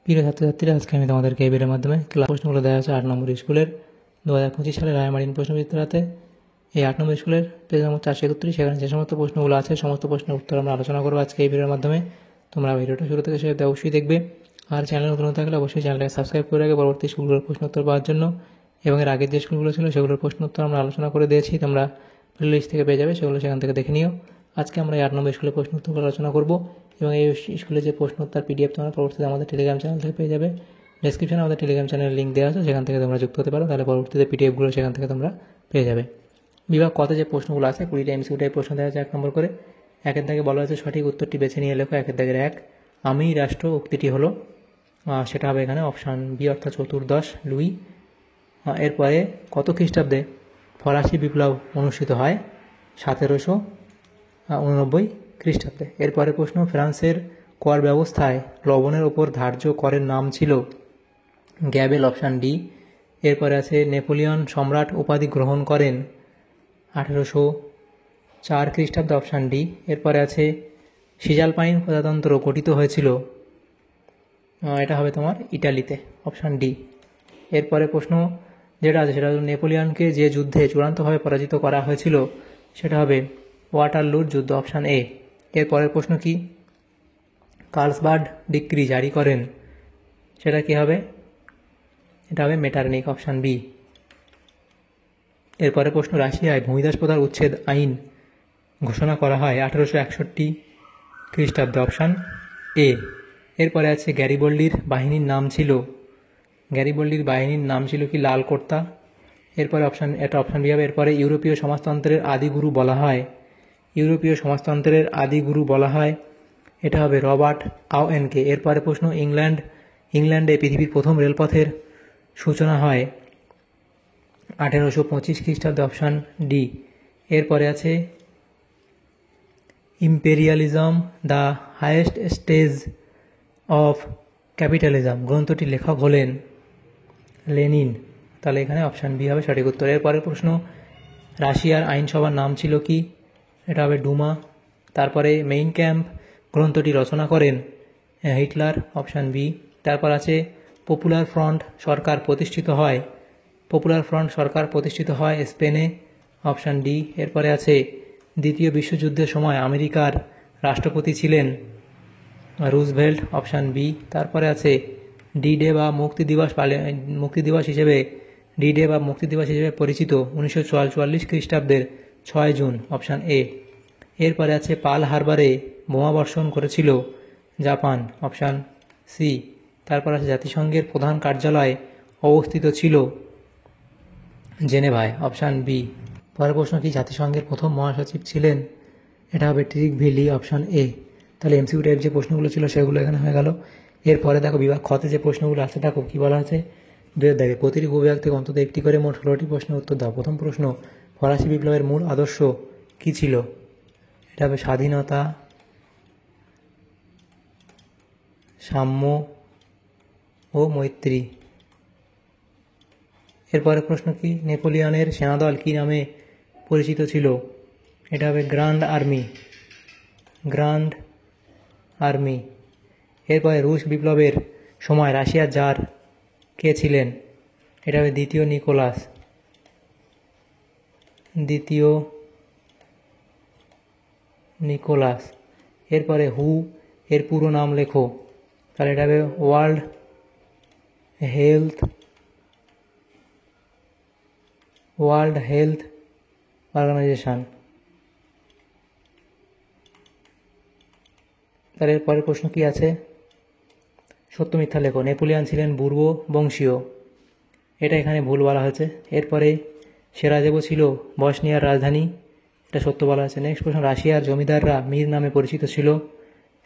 প্রিয় ছাত্রছাত্রীরা, আজকে আমি তোমাদেরকে এই ভিডিওর মাধ্যমে ক্লাস প্রশ্নগুলো দেওয়া হচ্ছে 8 নম্বর স্কুলের 2025 সালের রায়মার্টিন প্রশ্নবিচিত্রাতে। এই 8 নম্বর স্কুলের পেজ নম্বর 431, সেখানে যে সমস্ত প্রশ্নগুলো আছে সমস্ত প্রশ্নের উত্তর আমরা আলোচনা করবো আজকে এই ভিডিওর মাধ্যমে। তোমরা ভিডিওটা শুরু থেকে শেষ অবশ্যই দেখবে, আর চ্যানেল নতুন থাকলে অবশ্যই চ্যানেলটাকে সাবস্ক্রাইব করে রাখবে পরবর্তী স্কুলগুলোর প্রশ্ন উত্তর পাওয়ার জন্য। এবং এর আগের যে স্কুলগুলো ছিল সেগুলোর প্রশ্ন উত্তর আমরা আলোচনা করে দিয়েছি, তোমরা প্লেলিস্ট থেকে পেয়ে যাবে, সেগুলো সেখান থেকে দেখে নিও। আজকে আমরা এই 8 নম্বর স্কুলের প্রশ্ন উত্তরগুলো আলোচনা করবো, এবং এই স্কুলের যে প্রশ্ন উত্তর পিডিএফ তোমরা পরবর্তীতে আমাদের টেলিগ্রাম চ্যানেল থেকে পেয়ে যাবে। ডেসক্রিপশনে আমাদের টেলিগ্রাম চ্যানেলের লিঙ্ক দেওয়া আছে, সেখান থেকে তোমরা যুক্ত হতে পারো, তাহলে পরবর্তীতে পিডিএফগুলো সেখান থেকে তোমরা পেয়ে যাবে। বিভাগ কত যে প্রশ্নগুলো আছে 20টা এমসিকিউ টাইপ প্রশ্ন দেওয়া আছে 1 নম্বর করে। একের দাগে বলা হয়েছে সঠিক উত্তরটি বেছে নিয়ে লেখো। একের দাগের 1, আমি রাষ্ট্র উক্তিটি হলো, সেটা হবে এখানে অপশান বি অর্থাৎ 14 লুই। এরপরে কত খ্রিস্টাব্দে ফরাসি বিপ্লব অনুষ্ঠিত হয়? 1789 খ্রিস্টাব্দে। এরপরে প্রশ্ন, ফ্রান্সের কর ব্যবস্থায় লবণের ওপর ধার্য করের নাম ছিল? Gravel, option D. এরপরে আছে নেপোলিয়ন সম্রাট উপাধি গ্রহণ করেন 1804 খ্রিস্টাব্দে, অপশান ডি। এরপরে আছে সিজালপাইন প্রজাতন্ত্র গঠিত হয়েছিল, এটা হবে তোমার ইটালিতে, অপশান ডি। এরপরে প্রশ্ন যেটা আছে সেটা হলো নেপোলিয়নকে যে যুদ্ধে চূড়ান্তভাবে পরাজিত করা হয়েছিল সেটা হবে ওয়াটারলুর যুদ্ধ, অপশান এ। এরপরের প্রশ্ন কি? কার্লসবার্গ ডিক্রি জারি করেন, সেটা কি হবে? এটা হবে মেটারনিক, অপশান বি। এরপরে প্রশ্ন, রাশিয়ায় ভূমিদাস প্রথার উচ্ছেদ আইন ঘোষণা করা হয় 1861 খ্রিস্টাব্দে, অপশান এ। এরপরে আছে গ্যারিবল্ডির বাহিনীর নাম ছিল, গ্যারিবল্ডির বাহিনীর নাম ছিল কি? লাল কর্তা। এরপরে অপশান বি হবে। এরপরে ইউরোপীয় সমাজতন্ত্রের আদিগুরু বলা হয়, ইউরোপীয় সমাজতন্ত্রের আদিগুরু বলা হয়, এটা হবে রবার্ট আওয়েনকে। এরপরে প্রশ্ন, ইংল্যান্ডে পৃথিবীর প্রথম রেলপথের সূচনা হয় 1825 খ্রিস্টাব্দে, অপশান ডি। এরপরে আছে imperialism the highest stage of capitalism গ্রন্থটির লেখক হলেন লেনিন, তাহলে এখানে অপশান বি হবে সঠিক উত্তর। এরপরের প্রশ্ন, রাশিয়ার আইনসভার নাম ছিল কি? এটা হবে ডুমা। তারপরে মেইন ক্যাম্প গ্রন্থটি রচনা করেন হিটলার, অপশান বি। তারপর আছে পপুলার ফ্রন্ট সরকার প্রতিষ্ঠিত হয়, পপুলার ফ্রন্ট সরকার প্রতিষ্ঠিত হয় স্পেনে, অপশান ডি। এরপরে আছে দ্বিতীয় বিশ্বযুদ্ধের সময় আমেরিকার রাষ্ট্রপতি ছিলেন রুজভেল্ট, অপশান বি। তারপরে আছে ডি ডে বা মুক্তি দিবস হিসেবে পরিচিত 1944 খ্রিস্টাব্দের 6 জুন, অপশান এ। এরপরে আছে পার্ল হারবারে বোমাবর্ষণ করেছিল জাপান, অপশান সি। তারপর আছে জাতিসংঘের প্রধান কার্যালয় অবস্থিত ছিল জেনেভায়, অপশান বি। পরের প্রশ্ন কি? জাতিসংঘের প্রথম মহাসচিব ছিলেন? এটা হবে ট্রিগভিলি, অপশান এ। তাহলে এমসিকিউ টাইপ যে প্রশ্নগুলো ছিল সেগুলো এখানে হয়ে গেল। এরপরে দেখো বিভাগ খতে যে প্রশ্নগুলো আছে, দেখো কী বলা আছে। দেখে প্রতিটি উপবিভাগ থেকে অন্তত একটি করে মোট 16টি প্রশ্নের উত্তর দাও। প্রথম প্রশ্ন, ফরাসি বিপ্লবের মূল আদর্শ কী ছিল? এটা হবে স্বাধীনতা, সাম্য ও মৈত্রী। এরপরে প্রশ্ন কি? নেপোলিয়নের সেনাদল কী নামে পরিচিত ছিল? এটা হবে গ্র্যান্ড আর্মি। এরপরে রুশ বিপ্লবের সময় রাশিয়ার জার কে ছিলেন? এটা হবে দ্বিতীয় নিকোলাস। এরপরে হু এর পুরো নাম লেখো, তাহলে এটা হবে ওয়ার্ল্ড হেলথ অর্গানাইজেশন। তাহলে এরপরের প্রশ্ন কি আছে? সত্য মিথ্যা লেখো। নেপোলিয়ন ছিলেন পূর্ব বংশীয়, এটা এখানে ভুল বলা হয়েছে। এরপরে সেরাজেভো ছিল বসনিয়ার রাজধানী, এটা সত্য বলা হয়েছে। নেক্সট প্রশ্ন, রাশিয়ার জমিদাররা মীর নামে পরিচিত ছিল,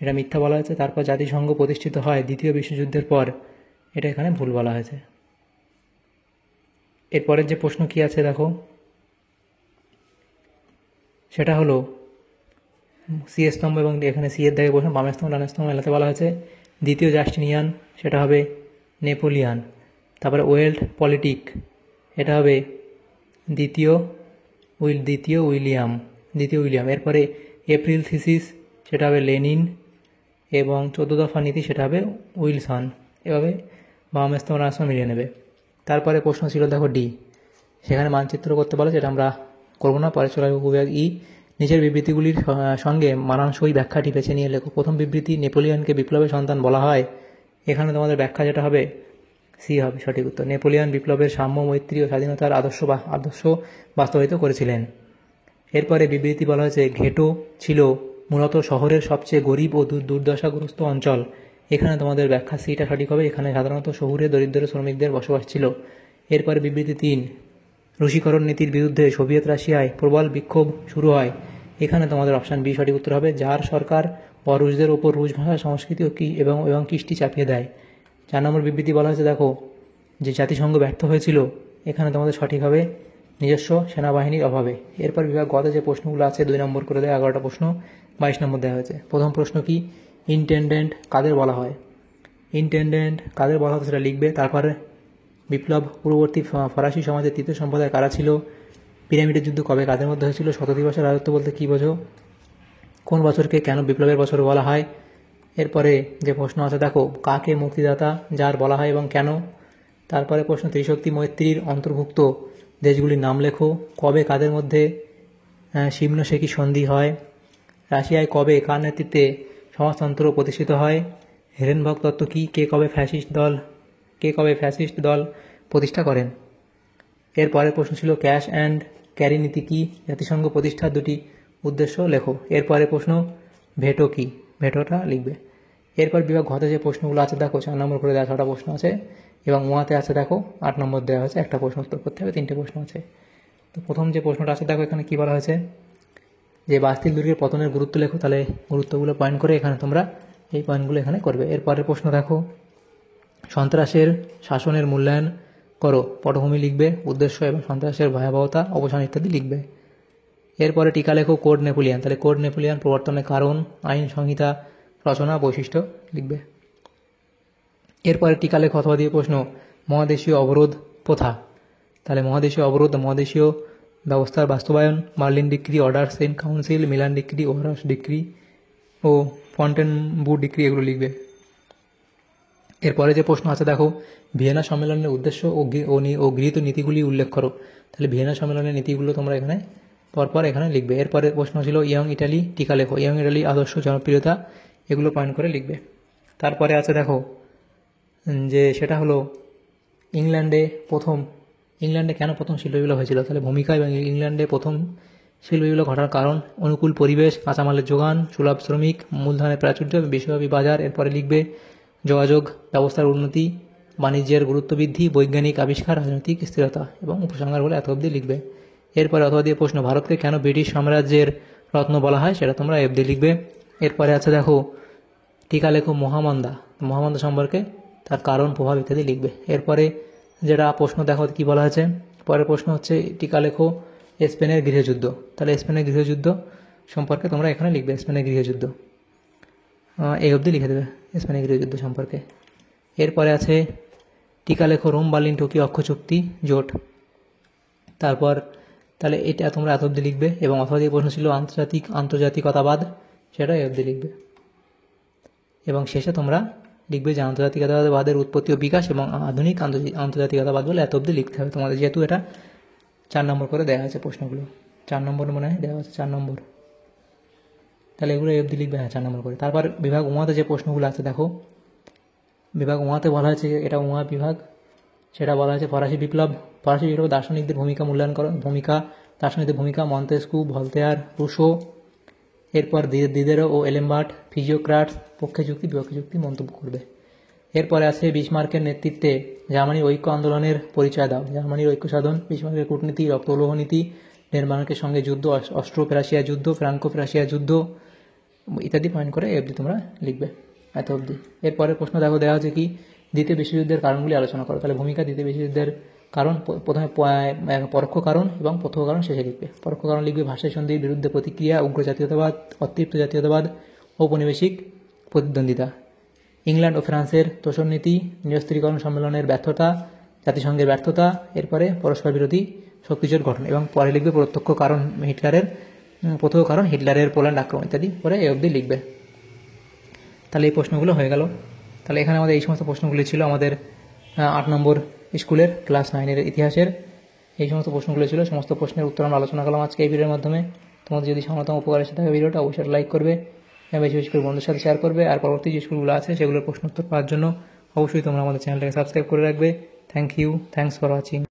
এটা মিথ্যা বলা হয়েছে। তারপর জাতিসংঘ প্রতিষ্ঠিত হয় দ্বিতীয় বিশ্বযুদ্ধের পর, এটা এখানে ভুল বলা হয়েছে। এরপরের যে প্রশ্ন কি আছে দেখো, সেটা হলো সি স্তম্ভ, এবং এখানে সি এর দাগে প্রশ্ন বামের স্তম্ভ ডানের স্তম্ভ মেলাতে বলা হয়েছে। দ্বিতীয় জাস্টিনিয়ান, সেটা হবে নেপোলিয়ান। তারপরে ওয়েল্ড পলিটিক, এটা হবে দ্বিতীয় উইলিয়াম। এরপরে এপ্রিল থিসিস, সেটা হবে লেনিন, এবং 14 দফা নীতি, সেটা হবে উইলসন। এভাবে বাম স্তম্ভ ডান স্তম্ভ মিলিয়ে নেবে। তারপরে প্রশ্ন ছিল দেখো ডি, সেখানে মানচিত্র করতে বলে, যেটা আমরা করবো না, পরে চলে আসবো উপবিভাগ ই। নিচের বিবৃতিগুলির সঙ্গে মানানসই ব্যাখ্যাটি বেছে নিয়ে লেখো। প্রথম বিবৃতি, নেপোলিয়নকে বিপ্লবের সন্তান বলা হয়। এখানে তোমাদের ব্যাখ্যা যেটা হবে সি হবে সঠিক উত্তর। নেপোলিয়ন বিপ্লবের সাম্য, মৈত্রী ও স্বাধীনতার আদর্শ বাস্তবায়িত করেছিলেন। এরপরে বিবৃতি বলা হয়েছে ঘেটো ছিল মূলত শহরের সবচেয়ে গরিব ও দুর্দশাগ্রস্ত অঞ্চল। এখানে তোমাদের ব্যাখ্যা সিটা সঠিক হবে। এখানে সাধারণত শহুরে দরিদ্র শ্রমিকদের বসবাস ছিল। এরপরে বিবৃতি 3, রুশীকরণ নীতির বিরুদ্ধে সোভিয়েত রাশিয়ায় প্রবল বিক্ষোভ শুরু হয়। এখানে তোমাদের অপশান বি সঠিক উত্তর হবে। যার সরকার অরুশদের ওপর রুশ ভাষা, সংস্কৃতি এবং কৃষ্টি চাপিয়ে দেয়। 4 নম্বর বিবৃতি বলা হয়েছে দেখো যে জাতিসংঘ ব্যর্থ হয়েছিল। এখানে তোমাদের সঠিক হবে নিজস্ব সেনাবাহিনীর অভাবে। এরপর বিভাগ গতে যে প্রশ্নগুলো আছে 2 নম্বর করে দেয়, 11টা প্রশ্ন 22 নম্বর দেওয়া হয়েছে। প্রথম প্রশ্ন কি, ইন্টেন্ডেন্ট কাদের বলা হয়? ইন্টেন্ডেন্ট কাদের বলা হয় সেটা লিখবে। তারপরে বিপ্লব পূর্ববর্তী ফরাসি সমাজের তৃতীয় সম্প্রদায় কারা ছিল? পিরামিডের যুদ্ধ কবে কাদের মধ্যে হয়েছিল? শতদিবসের রাজত্ব বলতে কী বোঝো? কোন বছরকে কেন বিপ্লবের বছর বলা হয়? এরপরে যে প্রশ্ন আছে দেখো, কাকে মুক্তিদাতা যার বলা হয় এবং কেন? তারপরে প্রশ্ন, ত্রিশক্তি মৈত্রীর অন্তর্ভুক্ত দেশগুলির নাম লেখো। কবে কাদের মধ্যে শিমনো-সেকি সন্ধি হয়? রাশিয়ায় কবে কার নেতৃত্বে সমাজতন্ত্র প্রতিষ্ঠিত হয়? হেরেনবর্গ তত্ত্ব কী? কে কবে ফ্যাসিস্ট দল প্রতিষ্ঠা করেন? এর পরের প্রশ্ন ছিল ক্যাশ অ্যান্ড ক্যারি নীতি কী? জাতিসংঘ প্রতিষ্ঠার 2টি উদ্দেশ্য লেখো। এরপরে প্রশ্ন, ভেটো কী? ভেটোটা লিখবে। এরপর বিভাগ ঘতে যে প্রশ্নগুলো আছে দেখো 4 নম্বর করে দেওয়া 6টা প্রশ্ন আছে, এবং ওয়াতে আছে দেখো 8 নম্বর দেওয়া হয়েছে, একটা প্রশ্ন উত্তর করতে হবে, 3টে প্রশ্ন আছে। তো প্রথম যে প্রশ্নটা আছে দেখো এখানে কী বলা হয়েছে, যে বাস্তিল দুর্গের পতনের গুরুত্ব লেখো। তাহলে গুরুত্বগুলো পয়েন্ট করে এখানে তোমরা এই পয়েন্টগুলো এখানে করবে। এরপরের প্রশ্ন দেখো, সন্ত্রাসের শাসনের মূল্যায়ন করো। পটভূমি লিখবে, উদ্দেশ্য এবং সন্ত্রাসের ভয়াবহতা, অবসান ইত্যাদি লিখবে। এরপরে টিকা লেখো কোড নেপোলিয়ান। তাহলে কোড নেপোলিয়ান প্রবর্তনের কারণ, আইন সংহিতা, রচনা, বৈশিষ্ট্য লিখবে। এরপরে টিকা লেখো অথবা দিয়ে প্রশ্ন, মহাদেশীয় অবরোধ প্রথা। তাহলে মহাদেশীয় অবরোধ, মহাদেশীয় ব্যবস্থার বাস্তবায়ন, Berlin decree, orders in council, Milan decree, Warsaw decree ও ফন্টেনবু ডিক্রি, এগুলো লিখবে। এরপরে যে প্রশ্ন আছে দেখো, ভিয়েনা সম্মেলনের উদ্দেশ্য ও গৃহীত নীতিগুলি উল্লেখ করো। তাহলে ভিয়েনা সম্মেলনের নীতিগুলো তোমরা এখানে পরপর এখানে লিখবে। এরপরে প্রশ্ন ছিল ইয়ং ইটালি, টিকা লেখো। ইয়ং ইটালি আদর্শ, জনপ্রিয়তা, এগুলো পয়েন্ট করে লিখবে। তারপরে আছে দেখো যে সেটা হলো ইংল্যান্ডে কেন প্রথম শিল্প বিপ্লব হয়েছিল। তাহলে ভূমিকা, এবং ইংল্যান্ডে প্রথম শিল্প বিপ্লব ঘটার কারণ, অনুকূল পরিবেশ, কাঁচামালের যোগান, সুলভ শ্রমিক, মূলধনের প্রাচুর্য, বিশ্বব্যাপী বাজার। এরপরে লিখবে যোগাযোগ ব্যবস্থার উন্নতি, বাণিজ্যের গুরুত্ব বৃদ্ধি, বৈজ্ঞানিক আবিষ্কার, রাজনৈতিক স্থিরতা, এবং উপসংহার বলে এত অবধি লিখবে। এরপরে অথবা দিয়ে প্রশ্ন, ভারতকে কেন ব্রিটিশ সাম্রাজ্যের রত্ন বলা হয়, সেটা তোমরা এফডি লিখবে। এরপরে আছে দেখো টিকা লেখো মহামন্দা সম্পর্কে, তার কারণ, প্রভাব ইত্যাদি লিখবে। এরপরে যেটা প্রশ্ন দেখো কি বলা হয়েছে, পরের প্রশ্ন হচ্ছে টিকা লেখো স্পেনের গৃহযুদ্ধ। তাহলে স্পেনের গৃহযুদ্ধ সম্পর্কে তোমরা এখানে লিখবে, স্পেনের গৃহযুদ্ধ এই অবধি লিখে দেবে স্পেনের গৃহযুদ্ধ সম্পর্কে। এরপরে আছে টিকা লেখো রোম বার্লিন টোকিও অক্ষ চুক্তি জোট। তারপর তাহলে এটা তোমরা এত অবধি লিখবে, এবং অথবা দিয়ে প্রশ্ন ছিল আন্তর্জাতিকতাবাদ, সেটা এই অবধি লিখবে। এবং শেষে তোমরা লিখবে যে আন্তর্জাতিকতাবাদের উৎপত্তি ও বিকাশ এবং আধুনিক আন্তর্জাতিকতাবাদ বলে এত অবধি লিখতে হবে তোমাদের, যেহেতু এটা 4 নম্বর করে দেওয়া হয়েছে প্রশ্নগুলো। 4 নম্বর মনে হয় দেওয়া হয়েছে, 4 নম্বর। তাহলে এগুলো এই অবধি লিখবে, 4 নম্বর করে। তারপর বিভাগ উমাতে যে প্রশ্নগুলো আছে দেখো, বিভাগ উমাতে বলা হয়েছে, এটা উমা বিভাগ, সেটা বলা হয়েছে ফরাসি বিপ্লব দার্শনিকদের ভূমিকা মূল্যায়ন করো। দার্শনিকদের ভূমিকা, মন্তেস্কু, ভলতেয়ার, রুশো। এরপর দিদেরো ও এলেমবার্ট, ফিজিওক্রাটস, পক্ষে যুক্তি বিপক্ষে যুক্তি মন্তব্য করবে। এরপরে আছে বিসমার্কের নেতৃত্বে জার্মানির ঐক্য আন্দোলনের পরিচয় দাও। জার্মানির ঐক্য সাধন, বিসমার্কের কূটনীতি, রক্তলৌহ নীতি, ডেনমার্কের সঙ্গে যুদ্ধ, অস্ট্রো-প্রাশিয়া যুদ্ধ, ফ্রাঙ্কো-প্রাশিয়া যুদ্ধ ইত্যাদি পয়েন্ট করে অবধি তোমরা লিখবে, এত অবধি। এরপরে প্রশ্ন দেখো দেওয়া হচ্ছে কি, দ্বিতীয় বিশ্বযুদ্ধের কারণগুলি আলোচনা করো। তাহলে ভূমিকা, দ্বিতীয় বিশ্বযুদ্ধের কারণ, প্রথমে পরোক্ষ কারণ এবং প্রত্যক্ষ কারণ শেষে লিখবে। পরোক্ষ কারণ লিখবে ভাষাই সন্ধির বিরুদ্ধে প্রতিক্রিয়া, উগ্র জাতীয়তাবাদ, অতৃপ্ত জাতীয়তাবাদ, ঔপনিবেশিক প্রতিদ্বন্দ্বিতা। ইংল্যান্ড ও ফ্রান্সের তোষণ নীতি, নিরস্ত্রীকরণ সম্মেলনের ব্যর্থতা, জাতিসংঘের ব্যর্থতা। এরপরে পরস্পর বিরোধী শক্তিজোট গঠন, এবং পরে লিখবে প্রত্যক্ষ কারণ হিটলারের পোল্যান্ড আক্রমণ ইত্যাদি, পরে এ অবধি লিখবে। তাহলে এই প্রশ্নগুলো হয়ে গেল। তাহলে এখানে আমাদের এই সমস্ত প্রশ্নগুলি ছিল আমাদের 8 নম্বর স্কুলের ক্লাস 9-এর ইতিহাসের এই সমস্ত প্রশ্নগুলো ছিল। সমস্ত প্রশ্নের উত্তর আমরা আলোচনা করলাম আজকে এই ভিডিওর মাধ্যমে। তোমাদের যদি সামান্যতম উপকার এসে থাকে ভিডিওটা অবশ্যই লাইক করবে, বেশি বেশি করে বন্ধুর সাথে শেয়ার করবে, আর পরবর্তী যে স্কুলগুলো আছে সেগুলোর প্রশ্ন উত্তর পাওয়ার জন্য অবশ্যই তোমরা আমাদের চ্যানেলটাকে সাবস্ক্রাইব করে রাখবে। Thank you, thanks for watching.